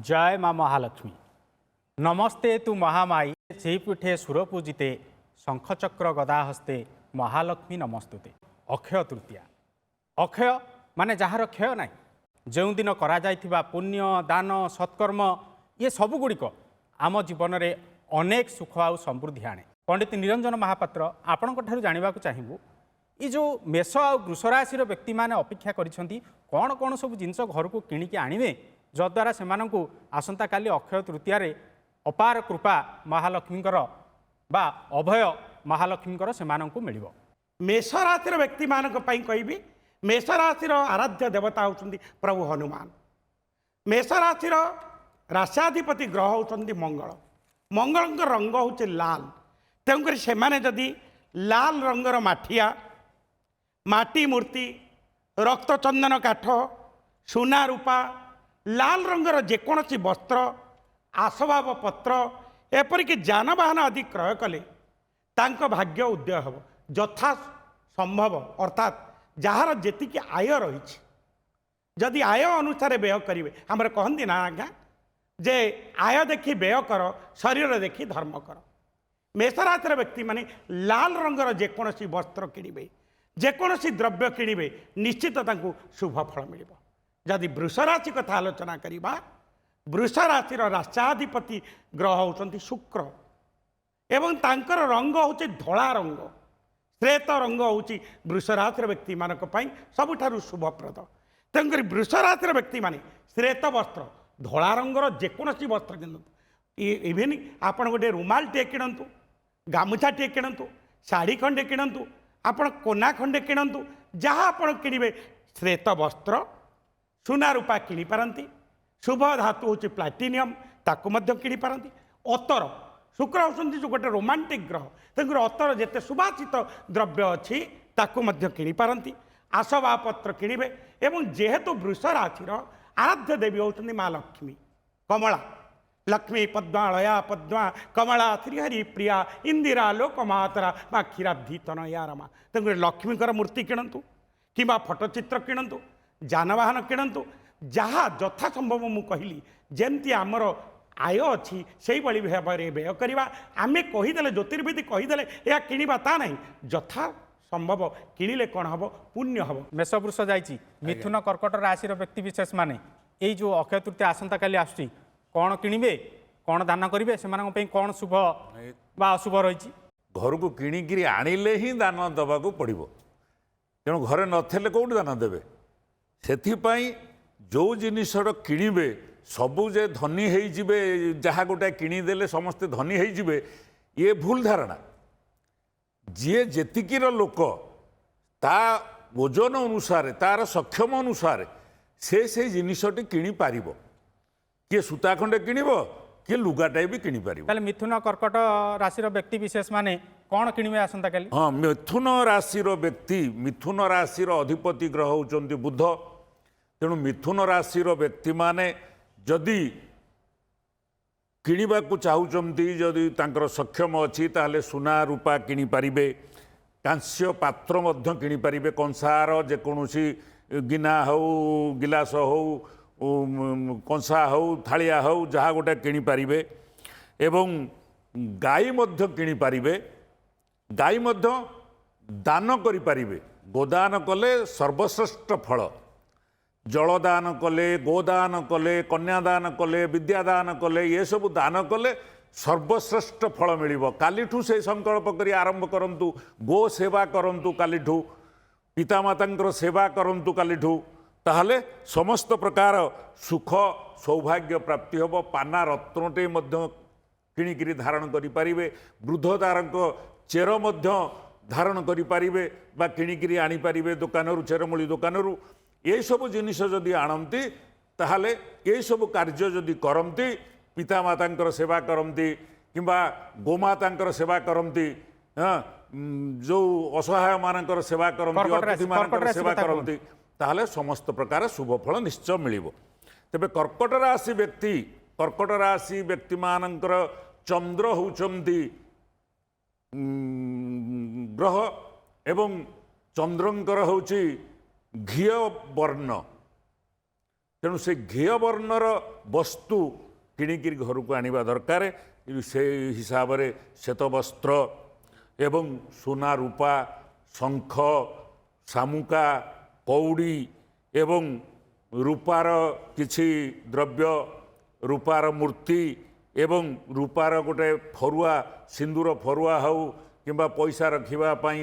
जय माँ महालक्ष्मी। नमस्ते तु महामाई श्रीपीठे सुरपूजिते शंखचक्र गदा हस्ते महालक्ष्मी नमस्तुते। अक्षय तृतीया अक्षय माने जार क्षय ना जो दिन करा जाइथिबा पुण्य दान सत्कर्म ये सबुगुड़िक आम जीवन में अनेक सुख आउ समृद्धि आने। पंडित निरंजन महापात्र आपण जानवा चाहबू ये जो मेष आ वृष राशि व्यक्ति मैंने अपेक्षा करिसेंती कौन कौन सब जिनस घर को किणिकी आनिबे जद्वारा से आसंता काली अक्षय तृतीया रे अपार कृपा महालक्ष्मीकर बा अभय महालक्ष्मीकर से मिलिबो। मेष राशि व्यक्ति मानक पई कहबी मेष राशि आराध्य देवता होउछंती प्रभु हनुमान। मेष राशि राष्ट्राधिपति ग्रह होउछंती मंगल। मंगल रंग होउछ लाल। तेणुकर से जदि लाल रंगर माठिया माटी मूर्ति रक्त चंदन काठ सुना रूपा लाल रंगर जेकोसी वस्त्र आसबाब पत्र एपरिक जानवाहन आदि क्रय कले तांको भाग्य उदय हम यथा संभव अर्थात जार जी आय रही जदि आय अनुसार व्यय करेंगे आमर कहती ना आज्ञा जे आय देखी व्यय कर शरीर देखी धर्म कर। मेषराशि व्यक्ति माने लाल रंगर जेकोसी वस्त्र किणवे जेकोसी द्रव्य किणवे निश्चित तांको शुभ फल मिल। जदि वृष राशि कथा आलोचना करवा वृष राशि राष्ट्राधिपति ग्रह होउछंती शुक्र एवं तांकर रंग होउछि धला रंग श्वेत रंग होउछि वृष राशि व्यक्ति मानक पई सबुठारु शुभप्रद। तेणुकर वृष राशि व्यक्ति माने श्वेत वस्त्र धला रंगर जेकोसी वस्त्र किणतु इवेन आपण गोटे रुमाल टे किणतु गामुछा टे किणतु शाढ़ी खंडे किणतु आपण कोना खंडे किणतु जहाँ आपण किणवे श्वेत वस्त्र सुना रूपा किणिपारती शुभ धातु हूँ प्लाटिनियम ताकू किणी पारती। अतर शुक्र होती जो गोटे रोमांटिक ग्रह तेणुकर अतर जिते सुभाषित द्रव्य अच्छी ताकू किणी पारती आसबाबपत्र किणवे एवं जेहेतु वृष राशि आराध्य देवी होती माँ लक्ष्मी कमला लक्ष्मी पद्मा लया पद्मा कमला श्रीहरि प्रिया इंदिरा लोकमातरा माँ क्षीराब्धि तनया रमा। तेणुकर लक्ष्मीकर मूर्ति किणतु कि फटोचित्र किणतु जानवाहन किणतु जहाँ यथा संभव मु कहली जमती आमर आय अच्छी से भाव में व्यय करवा आम कहीदे ज्योतिर्विधि कहीदे यह किणवा ता नहीं यथा संभव किणिले कौन हम पुण्य हम। मेष वृष जाइए मिथुन कर्कट राशि व्यक्ति विशेष माने यही जो अक्षय तृतीया आसंता काली आसुची कौन किणवे कौन दान करेंगे से कौन शुभ बा अशुभ रही घर को किणिकी आनिले ही दान दबा को पड़ो तेणु घरे नथिले कौट दान देवे से जो जिनसर किणवे सबू जे धनी होइजिबे जहाँ गोटे किणीदेले समस्ते धनी होइजिबे ये भूल धारणा। जी जेतिकीर लोक ता ओजन अनुसार तार सक्षम अनुसार से जिनसटी किणी पारिबो किए सूता खंडे किणव किए लुगाटाए भी किणी पारिबो। मिथुन कर्कट राशि व्यक्ति विशेष माने कौन किणवे आसंता काली। हाँ मिथुन राशि व्यक्ति मिथुन राशि अधिपति ग्रह होउचंती बुध तेणु मिथुन राशि व्यक्ति माने जदि किणवा को चाहूँगी जदि तांकर सक्षम अच्छी ताहले सुना रूपा किणी पारिबे कांस्य पात्र मध्य किणी पारिबे कंसार जेकोसी गिना हो गिलास हो कंसा हो थालिया हो जहाँ गोटे किणी पारिबे एवं गाई मध्य किणी पारिबे गाई मध्य दान करि पारिबे गोदान कले सर्वश्रेष्ठ फल जलदान कले गोदान कले कन्यादान कले विद्यादान कले ये सब दान कले सर्वश्रेष्ठ फल मिलिबो। कालीठू से संकल्प करी आरंभ करंतु गो सेवा करंतु कालीठू पितामातांकर सेवा करंतु कालीठू ताहले समस्त प्रकार सुख सौभाग्य प्राप्ति होबो। पाना रत्नटे मध्य किणिकिरी धारण करि पारिबे वृद्धदारक चेर मध्य धारण करि पारिबे बा किणिकिरी आनी पारिबे दुकानरू चेरमूली दुकानरू ये सब जिनिस जदि आणती ताहले ये सब कार्य जदि करती पितामातांकर सेवा करती किंबा गोमातांकर सेवा करती हाँ जो असहाय मानकर सेवा करती अतिथि मानकर सेवा करती ताहले समस्त प्रकार शुभ फल निश्चय मिलिबो। तेबे कर्कट राशि व्यक्ति मानकर चंद्र होउचंती ग्रह एवं चंद्रंकर होउची घीय वर्ण ତେଣୁ ସେ ଘିଅ ବର୍ଣ୍ଣର ବସ୍ତୁ କିଣିକିରି ଘରକୁ ଆଣିବା ଦରକାର। ସେଇ ହିସାବରେ ଶ୍ଵେତବସ୍ତ୍ର ଏବଂ ସୁନା ରୂପା ଶଙ୍ଖ ଶାମୁକା କଉଡ଼ି ଏବଂ ରୂପାର କିଛି ଦ୍ରବ୍ୟ ରୂପାର ମୂର୍ତ୍ତି ଏବଂ ରୂପାର ଗୋଟେ ଫରୁଆ ସିନ୍ଦୁର ଫରୁଆ ହେଉ କିମ୍ବା ପଇସା ରଖିବା ପାଇଁ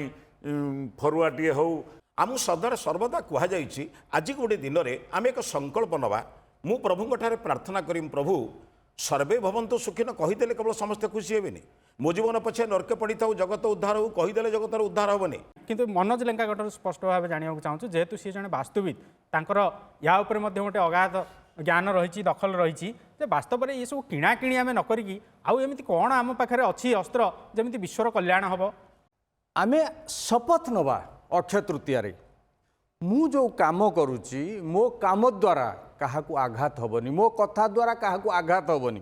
ଫରୁଆଟିଏ ହେଉ। ଆମକୁ ସଦାରେ ସର୍ବଦା କୁହାଯାଇଛି ଆଜି ଗୋଟିଏ ଦିନରେ ଆମେ ଏକ ସଂକଳ୍ପ ନେବା। ମୁଁ ପ୍ରଭୁଙ୍କ ଠାରେ ପ୍ରାର୍ଥନା କରିମି, ପ୍ରଭୁ ସର୍ବେ ଭବନ୍ତୁ ସୁଖିନ କହିଦେଲେ କେବଳ ସମସ୍ତେ ଖୁସି ହେବେନି। ମୋ ଜୀବନ ପଛେ ନର୍କେ ପଡ଼ିଥାଉ ଜଗତ ଉଦ୍ଧାର ହଉ କହିଦେଲେ ଜଗତର ଉଦ୍ଧାର ହେବନି। କିନ୍ତୁ ମନୋଜ ଲେଙ୍କାଙ୍କଠାରୁ ସ୍ପଷ୍ଟ ଭାବେ ଜାଣିବାକୁ ଚାହୁଁଛୁ, ଯେହେତୁ ସିଏ ଜଣେ ବାସ୍ତୁବିତ୍, ତାଙ୍କର ୟା ଉପରେ ମଧ୍ୟ ଗୋଟେ ଅଗାଧ ଜ୍ଞାନ ରହିଛି, ଦଖଲ ରହିଛି, ଯେ ବାସ୍ତବରେ ଏସବୁ କିଣାକିଣି ଆମେ ନ କରିକି ଆଉ ଏମିତି କ'ଣ ଆମ ପାଖରେ ଅଛି ଅସ୍ତ୍ର ଯେମିତି ବିଶ୍ୱର କଲ୍ୟାଣ ହେବ। ଆମେ ଶପଥ ନେବା ଅକ୍ଷୟ ତୃତୀୟାରେ, ମୁଁ ଯେଉଁ କାମ କରୁଛି ମୋ କାମ ଦ୍ୱାରା କାହାକୁ ଆଘାତ ହେବନି, ମୋ କଥା ଦ୍ୱାରା କାହାକୁ ଆଘାତ ହେବନି।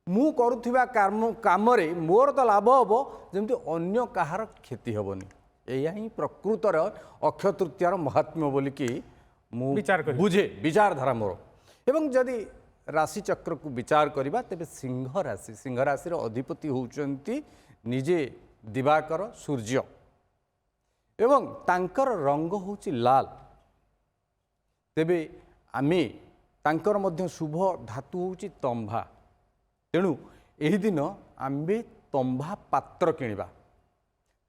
ମୁଁ କରୁଥିବା କାମରେ ମୋର ତ ଲାଭ ହେବ, ଯେମିତି ଅନ୍ୟ କାହାର କ୍ଷତି ହେବନି। ଏହା ହିଁ ପ୍ରକୃତର ଅକ୍ଷୟ ତୃତୀୟାର ମହାତ୍ମ୍ୟ ବୋଲିକି ମୁଁ ବୁଝେ, ବିଚାରଧାରା ମୋର। ଏବଂ ଯଦି ରାଶିଚକ୍ରକୁ ବିଚାର କରିବା ତେବେ ସିଂହ ରାଶିର ଅଧିପତି ହେଉଛନ୍ତି ନିଜେ ଦିବାକର ସୂର୍ଯ୍ୟ ଏବଂ ତାଙ୍କର ରଙ୍ଗ ହେଉଛି ଲାଲ। ତେବେ ଆମେ ତାଙ୍କର ମଧ୍ୟ ଶୁଭ ଧାତୁ ହେଉଛି ତମ୍ଭା। ତେଣୁ ଏହି ଦିନ ଆମେ ତମ୍ଭା ପାତ୍ର କିଣିବା।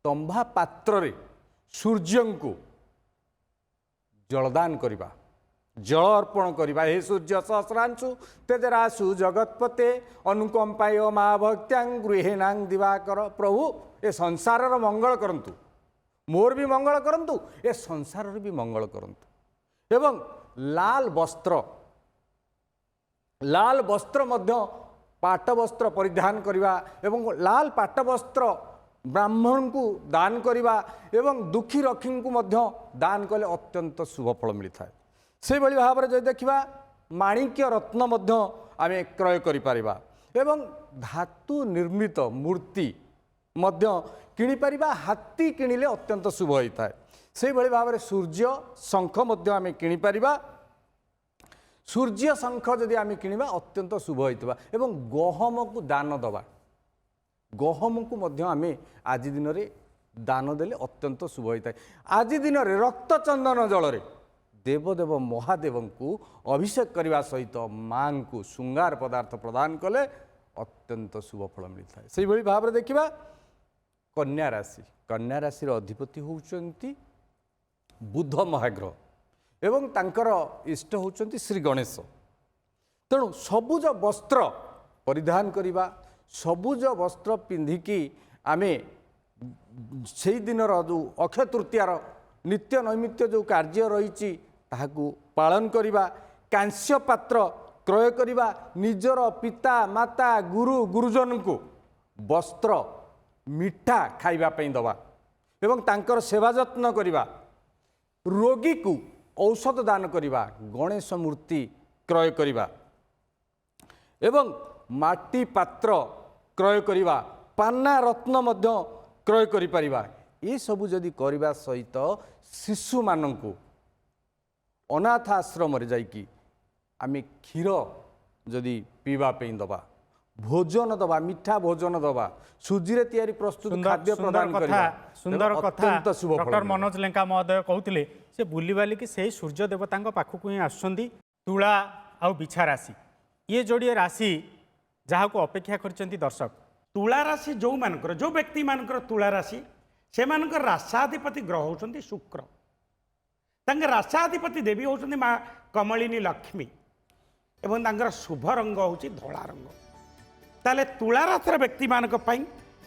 ତମ୍ଭା ପାତ୍ରରେ ସୂର୍ଯ୍ୟଙ୍କୁ ଜଳଦାନ କରିବା, ଜଳ ଅର୍ପଣ କରିବା। ହେ ସୂର୍ଯ୍ୟ ସହସ୍ରାଂଶୁ ତେଜରାଶୁ ଜଗତପତେ ଅନୁକମ୍ପାୟ ମା ଭକ୍ତ୍ୟାଂ ଗୃହେଣାଂ ଦିବାକର। ପ୍ରଭୁ ଏ ସଂସାରର ମଙ୍ଗଳ କରନ୍ତୁ, ମୋର ବି ମଙ୍ଗଳ କରନ୍ତୁ, ଏ ସଂସାରର ବି ମଙ୍ଗଳ କରନ୍ତୁ। ଏବଂ ଲାଲ ବସ୍ତ୍ର ମଧ୍ୟ ପାଟ ବସ୍ତ୍ର ପରିଧାନ କରିବା ଏବଂ ଲାଲ ପାଟ ବସ୍ତ୍ର ବ୍ରାହ୍ମଣଙ୍କୁ ଦାନ କରିବା ଏବଂ ଦୁଃଖୀ ରକ୍ଷୀଙ୍କୁ ମଧ୍ୟ ଦାନ କଲେ ଅତ୍ୟନ୍ତ ଶୁଭ ଫଳ ମିଳିଥାଏ। ସେହିଭଳି ଭାବରେ ଯଦି ଦେଖିବା ମାଣିକ୍ୟ ରତ୍ନ ମଧ୍ୟ ଆମେ କ୍ରୟ କରିପାରିବା ଏବଂ ଧାତୁ ନିର୍ମିତ ମୂର୍ତ୍ତି ମଧ୍ୟ କିଣିପାରିବା। ହାତୀ କିଣିଲେ ଅତ୍ୟନ୍ତ ଶୁଭ ହୋଇଥାଏ। ସେହିଭଳି ଭାବରେ ସୂର୍ଯ୍ୟ ଶଙ୍ଖ ମଧ୍ୟ ଆମେ କିଣିପାରିବା। ସୂର୍ଯ୍ୟ ଶଙ୍ଖ ଯଦି ଆମେ କିଣିବା ଅତ୍ୟନ୍ତ ଶୁଭ ହୋଇଥିବା ଏବଂ ଗହମକୁ ଦାନ ଦେବା। ଗହମକୁ ମଧ୍ୟ ଆମେ ଆଜି ଦିନରେ ଦାନ ଦେଲେ ଅତ୍ୟନ୍ତ ଶୁଭ ହୋଇଥାଏ। ଆଜି ଦିନରେ ରକ୍ତଚନ୍ଦନ ଜଳରେ ଦେବଦେବ ମହାଦେବଙ୍କୁ ଅଭିଷେକ କରିବା ସହିତ ମାଙ୍କୁ ଶୃଙ୍ଗାର ପଦାର୍ଥ ପ୍ରଦାନ କଲେ ଅତ୍ୟନ୍ତ ଶୁଭ ଫଳ ମିଳିଥାଏ। ସେହିଭଳି ଭାବରେ ଦେଖିବା କନ୍ୟା ରାଶିର ଅଧିପତି ହେଉଛନ୍ତି ବୁଧ ମହାଗ୍ରହ ଏବଂ ତାଙ୍କର ଇଷ୍ଟ ହେଉଛନ୍ତି ଶ୍ରୀ ଗଣେଶ। ତେଣୁ ସବୁଜ ବସ୍ତ୍ର ପରିଧାନ କରିବା, ସବୁଜ ବସ୍ତ୍ର ପିନ୍ଧିକି ଆମେ ସେଇ ଦିନର ଯେଉଁ ଅକ୍ଷୟ ତୃତୀୟାର ନିତ୍ୟ ନୈମିତ୍ୟ ଯେଉଁ କାର୍ଯ୍ୟ ରହିଛି ତାହାକୁ ପାଳନ କରିବା। କାଂସ୍ୟ ପାତ୍ର କ୍ରୟ କରିବା, ନିଜର ପିତା ମାତା ଗୁରୁଜନଙ୍କୁ ବସ୍ତ୍ର ମିଠା ଖାଇବା ପାଇଁ ଦେବା ଏବଂ ତାଙ୍କର ସେବା ଯତ୍ନ କରିବା। ରୋଗୀକୁ ଔଷଧ ଦାନ କରିବା, ଗଣେଶ ମୂର୍ତ୍ତି କ୍ରୟ କରିବା ଏବଂ ମାଟି ପାତ୍ର କ୍ରୟ କରିବା, ପାନା ରତ୍ନ ମଧ୍ୟ କ୍ରୟ କରିପାରିବା। ଏସବୁ ଯଦି କରିବା ସହିତ ଶିଶୁମାନଙ୍କୁ ଅନାଥ ଆଶ୍ରମରେ ଯାଇକି ଆମେ କ୍ଷୀର ଯଦି ପିଇବା ପାଇଁ ଦେବା, ଭୋଜନ ଦେବା, ମିଠା ଭୋଜନ ଦେବା, ସୁଜିରେ ତିଆରି ପ୍ରସ୍ତୁତ ଖାଦ୍ୟ ପ୍ରଦାନ କରିବା। ସୁନ୍ଦର କଥା ଶୁଭ ଫଳ ଡକ୍ଟର ମନୋଜ ଲେଙ୍କା ମହୋଦୟ କହୁଥିଲେ। ସେ ବୁଲିବାଲିକି ସେଇ ସୂର୍ଯ୍ୟ ଦେବତାଙ୍କ ପାଖକୁ ହିଁ ଆସୁଛନ୍ତି। ତୁଳା ଆଉ ବିଛା ରାଶି, ଇଏ ଯୋଡ଼ିଏ ରାଶି ଯାହାକୁ ଅପେକ୍ଷା କରିଛନ୍ତି ଦର୍ଶକ। ତୁଳା ରାଶି ଯେଉଁ ବ୍ୟକ୍ତିମାନଙ୍କର ତୁଳା ରାଶି, ସେମାନଙ୍କର ରାଶାଧିପତି ଗ୍ରହ ହେଉଛନ୍ତି ଶୁକ୍ର। ତାଙ୍କ ରାଶାଧିପତି ଦେବୀ ହେଉଛନ୍ତି ମା କମଳିନୀ ଲକ୍ଷ୍ମୀ ଏବଂ ତାଙ୍କର ଶୁଭ ରଙ୍ଗ ହେଉଛି ଧଳା ରଙ୍ଗ। ତାହେଲେ ତୁଳା ରାଶିର ବ୍ୟକ୍ତିମାନଙ୍କ ପାଇଁ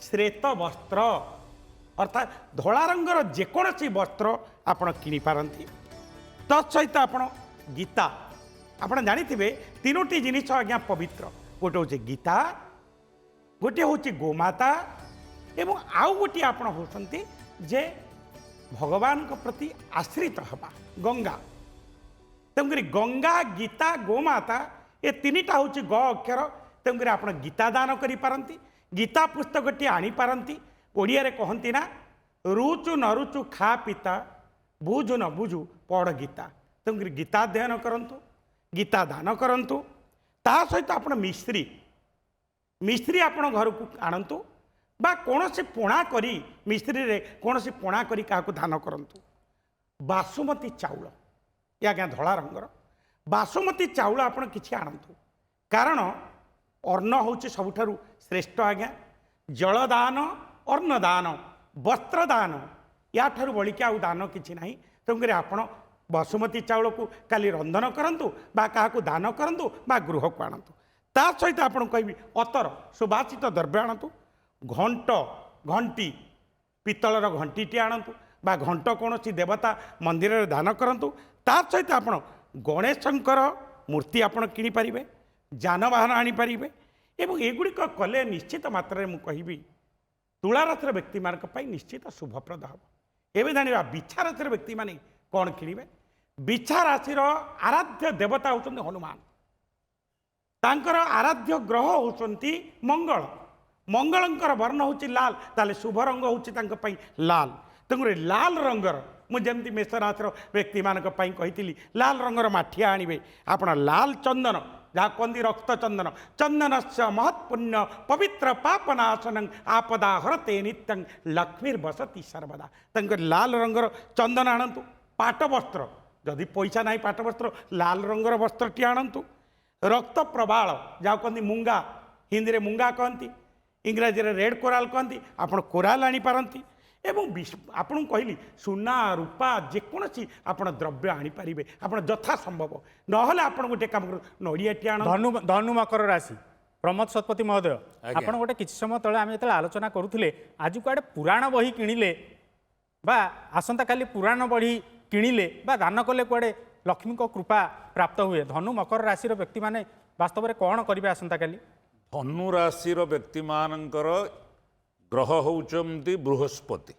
ଶ୍ରେତ ବସ୍ତ୍ର ଅର୍ଥାତ୍ ଧଳା ରଙ୍ଗର ଯେକୌଣସି ବସ୍ତ୍ର ଆପଣ କିଣିପାରନ୍ତି। ତତ୍ସହିତ ଆପଣ ଗୀତା, ଆପଣ ଜାଣିଥିବେ ତିନୋଟି ଜିନିଷ ଆଜ୍ଞା ପବିତ୍ର। ଗୋଟେ ହେଉଛି ଗୀତା, ଗୋଟିଏ ହେଉଛି ଗୋମାତା ଏବଂ ଆଉ ଗୋଟିଏ ଆପଣ ହେଉଛନ୍ତି ଯେ ଭଗବାନଙ୍କ ପ୍ରତି ଆଶ୍ରିତ ହେବା ଗଙ୍ଗା। ତେଣୁକରି ଗଙ୍ଗା, ଗୀତା, ଗୋମାତା ଏ ତିନିଟା ହେଉଛି ଗ ଅକ୍ଷର। ତେଣୁକରି ଆପଣ ଗୀତା ଦାନ କରିପାରନ୍ତି, ଗୀତା ପୁସ୍ତକଟି ଆଣିପାରନ୍ତି। ଓଡ଼ିଆରେ କହନ୍ତି ନା, ରୁଚୁ ନ ରୁଚୁ ଖା ପିତା, ବୁଝୁ ନ ବୁଝୁ ପଢ଼ ଗୀତା। ତେଣୁକରି ଗୀତା ଅଧ୍ୟୟନ କରନ୍ତୁ। गीता दान करंतु ता सहित आपण मिस्त्री आपण घर को आणंतु बा कौनसी पोणा करी मिस्त्री रे कौनसी पोणा करी क्या दान करंतु बासुमती चाउल ये आज्ञा धला रंगर बासुमती चाउल आपण किछि आणंतु कारण अन्न होछि सबुठारु श्रेष्ठ आज्ञा जलदान अन्नदान वस्त्रदान या ठारु बलिक आउ दान किछि नाही तेणुकरी आपण बासुमती चाउल को काली रंधन करंतु बा काहाकू दान करंतु बा गृह को आणंतु ता सहित आपण कहबी अतर सुबासित द्रव्य आणंतु घंट घंटी पितलर घंटीटी आणंतु बा घंट कौनसी देवता मंदिर रे दान करंतु ता सहित आपण गणेशंकर मूर्ति आपण किनि परिबे जानवाहन आनी परिबे एवं एगुड़िक कले निश्चित मात्रा मु कहबी तुला राशि व्यक्ति मान निश्चित शुभप्रद हम एवं जाना बिछा राशि व्यक्ति माने कौन किणवे बिछा राशि आराध्य देवता होती हनुमान तांकर आराध्य ग्रह होती मंगल मंगलंकर वर्ण होची लाल ताले शुभ रंग होची लाल तेणुकर लाल रंगर मुझे मेष राशि व्यक्ति मानक कही लाल रंगर माठिया आणवे आपण लाल चंदन जहाँ कहती रक्त चंदन चंदन से महत्पुण्य पवित्र पापनाशन आपदा हरते नित्यं लक्ष्मीर्वसति सर्वदा तंकर लाल रंगर चंदन आणतु पाट वस्त्र जदि पैसा ना पाट वस्त्र लाल रंगर वस्त्रटी आणतु रक्त प्रबाल जहाँ कहती मूंगा हिंदी में मूंगा कहती इंग्राजी में रेड कोराल कहती आपड़ कोराल आनीपारती एवं आपन कहली सुना रूपा जेकोसी आप द्रव्य आनीपारे आप यथा संभव नहले आप गोटे कम नड़ियाटी आण धनु मकर राशि प्रमोद शतपथी महोदय आप गोटे किसी समय तले आम जो आलोचना करुले आज कुआडे पुराण बही किणिले बा आसंता काली पुराण बही किणिले बा दान कले कुआडे लक्ष्मी को कृपा प्राप्त हुए धनु मकर राशि व्यक्ति माने वास्तव में कौन करेंगे आसंता काली धनु राशि व्यक्ति मानकर ग्रह होउचंती बृहस्पति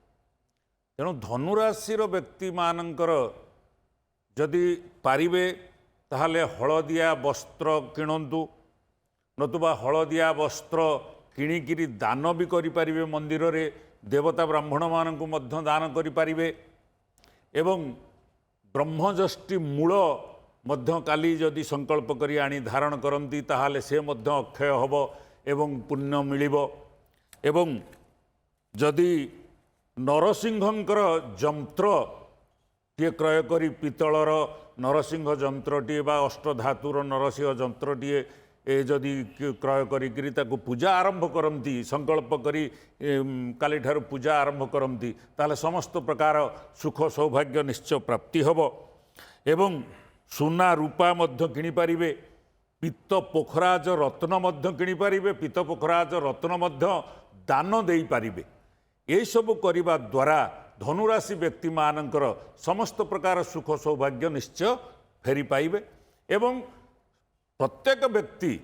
तेणु धनुराशि व्यक्ति मानकर जदि पारिबे ताहले हलदिया वस्त्र किणंतु नतुबा हलदिया वस्त्र किणिकिरी दान भी करिपारिबे मंदिर रे देवता ब्राह्मण मानकु मध्य दान करिपारिबे एवं ब्रह्मजष्टि मूल मध्य काली जदि संकल्प करी आनी धारण करंती ताहले से मध्य अक्षय हब एवं पुण्य मिलिबो एवं जदि नरसिंहंकर जंत्र टे क्रय करी पितलर नरसिंह जंत्रटी बा अष्टधातुर नरसिंह जंत्रटी जदि क्रय करी ताको पूजा आरंभ करती संकल्प करी काली ठार पूजा आरंभ करती ताले समस्त प्रकार सुख सौभाग्य निश्चय प्राप्ति हब एवं सुना रूपा मध्य किणी पारिबे पित्त पोखराज रत्न मध्य किणी पारिबे पित्त पोखराज रत्न मध्य दान देई पारिबे ये सब करने द्वारा धनुराशि व्यक्ति मानकर समस्त प्रकार सुख सौभाग्य निश्चय फेरी पाइबे एवं प्रत्येक व्यक्ति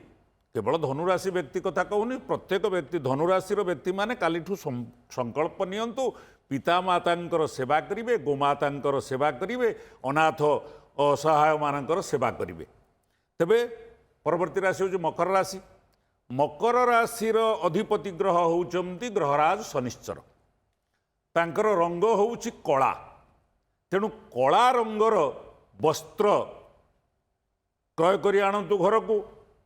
केवल धनुराशि व्यक्ति कथा कहूनी प्रत्येक व्यक्ति धनुराशि व्यक्ति माने कालीठू संकल्प नियंतु पिता मातांकर सेवा करिवे गोमातांकर सेवा करिवे अनाथ असहाय मानकर सेवा करिवे तेबे परवर्ती राशि हो मकर राशि मकर राशिर अधिपति ग्रह होउचंती ग्रहराज शनिश्चर तांकर रंग होउची कला तेणु कला रंगर वस्त्र क्रय करी आणतु घर को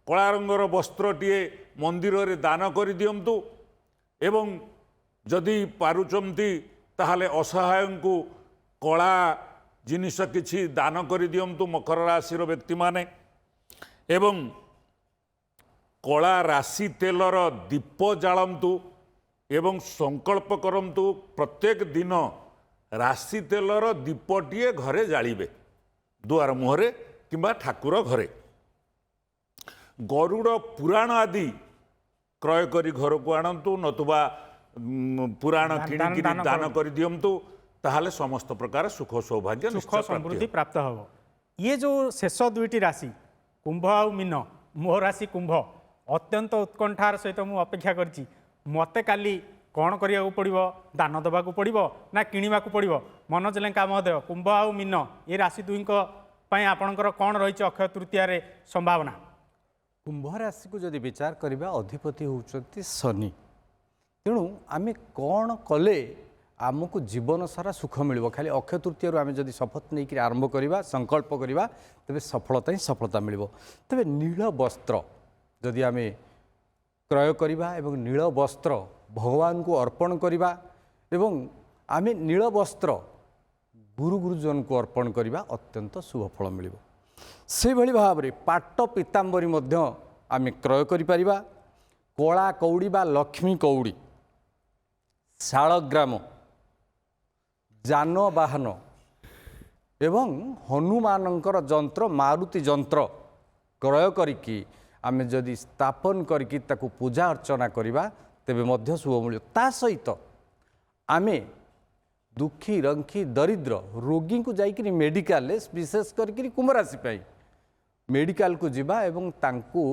कला रंगर वस्त्रटीए मंदिर रे दान कर दियंतु एवं जदि पारुचंती ताहले असहाय को कला जिनिस किछि दान कर दियंतु मकर राशिर व्यक्ति माने एवं कला राशि तेलर दीप जालंतु एवं संकल्प करंतु प्रत्येक दिन राशि तेलर दीपटीए घरे जालिबे दुआर मुहरे किंबा ठाकुर घरे गरुड़ पुराण आदि क्रय करी घर को आणंतु नतुबा पुराण किणिकी दान कर दियंतु ताहले समस्त प्रकार सुख सौभाग्य सुख समृद्धि प्राप्त हो ये जो शेष दुईटी राशि कुंभ आ मीन मोह राशि कुंभ अत्यंत उत्कंठार सहित मु अपेक्षा करछि मते काली कौन करिया पड़ो दान दबा पड़ो ना किणवा पड़ो मनोज लेंका महोदय कुंभ आ मीन ये राशि दुईक आपणकर कौन रही अक्षय तृतीय रे संभावना कुंभ राशि को जदि विचार करबा अधिपति होउचंती शनि तेणु आमे कौन कले आमको जीवन सारा सुख मिल खाली अक्षय तृतीय आम जब शपथ नहीं आरंभ करवा संकल्प करवा तेज सफलता ही सफलता मिल तेज नील वस्त्र जदि आम क्रय करवा एवं नील वस्त्र भगवान को अर्पण करवा एवं आम नील वस्त्र गुरु गुरुजन को अर्पण करवा अत्यंत शुभ फल मिल से भली भाव में पाट पीताम्बरी आम क्रय करिपरिबा कला कौड़ी बा लक्ष्मी कौड़ी शालग्राम जानवाहन एवं हनुमानंकर जंत्र मारुति जंत्र क्रय करिकी आमे जदि स्थापन करिकी ताकू पूजा अर्चना करिबा तेबे मध्य शुभ मिल ता सहित आमे दुखी रंखी दरिद्र रोगी को जाइकरी मेडिकल विशेष करिकरी कुंभ राशि पाई मेडिकल को जीवा एवं तांकू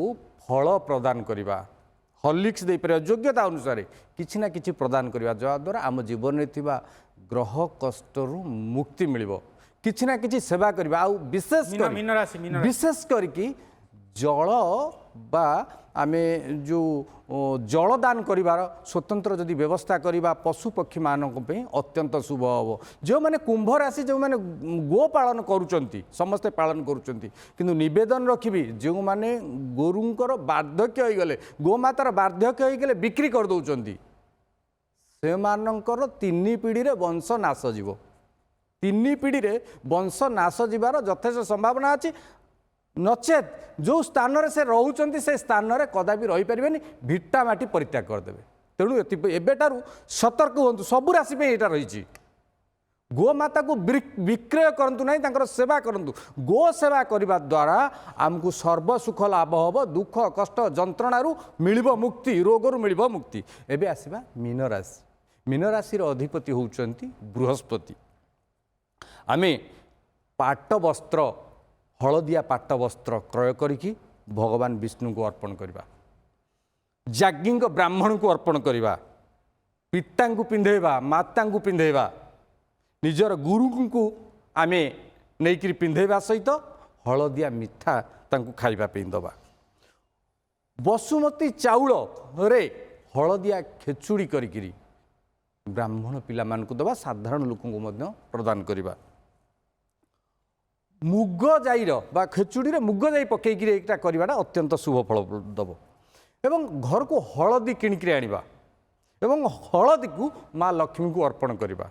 फल प्रदान करवा हॉर्लिक्स दे पर योग्यता अनुसार किछि ना किछि प्रदान करवा जद्वारा आम जीवन में थिबा ग्रह कष्टरू मुक्ति मिलिबो किछि ना किछि सेवा करवा आ विशेष करके जल बा आमे जो जलदान करिवार स्वतंत्र जदि व्यवस्था करवा पशु पक्षी मानक पे अत्यंत शुभ हम जो मैंने कुंभ राशि जो मैंने गो पालन करुचंती समस्ते पालन करुचंती किंतु निवेदन रखिबी जो मैंने गोरुंकर बार्धक्य हो गले गोमातार बार्धक्य हो गले बिक्री कर दउचंती से मानकर 3 पीढ़ी रे वंश नाश जीव 3 पीढ़ी रे वंश नाश जीवार यथेष्ट संभावना अछि नचेत जो स्थान से रोचंती से स्थान में कदापि रही पारे भिट्टा माटी परित्याग करदे तेणु एबेटारू सतर्क हूँ सबू राशि पे यहाँ रही गोमाता को विक्रय करंतु नहीं तांकर सेवा करंतु गो सेवा करने द्वारा आमको सर्वसुख लाभ हम दुख कष्ट जंत्रणारू मिलिबो मुक्ति रोगरू मिलिबो मुक्ति एबे आसीबा मीन राशि मीन राशि अधिपति होउचंती बृहस्पति आमे पाट वस्त्र हलदिया पाट वस्त्र क्रय करिकी भगवान विष्णु को अर्पण करवा जाज्ञिक ब्राह्मण को अर्पण करवा पिता को पिंधेवा माता को पिंधेवा निजर गुरु को आमे नहींकि पिंधेवा सहित हलदिया मिठा तांको खाइबा पे दबा बसुमती चाउल रे हलदिया खेचुड़ी करिकिरी ब्राह्मण पिला मानकु दबा साधारण लोक को मध्य प्रदान करवा मुग जाईर बा खेचुड़ी रे मुग जाई पकईकि एटा करवाटा अत्यंत शुभ फल दब एवं घर को हलदी किणिक आनिबा एवं हलदी को माँ लक्ष्मी को अर्पण करवा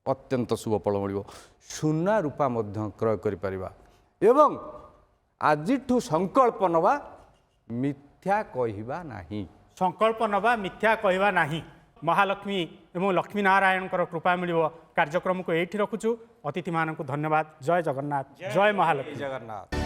अत्यंत शुभ फल मिल सुना रूपा मध्य क्रय करिपरिबा एवं आजिठू संकल्प नवा मिथ्या कहिबा नाही संकल्प नवा मिथ्या कहवा नाही महालक्ष्मी एवं लक्ष्मी नारायण कृपा मिल कार्यक्रम को यही रखुचु अतिथि मानक धन्यवाद जय जगन्नाथ जय महालक्ष्मी जगन्नाथ।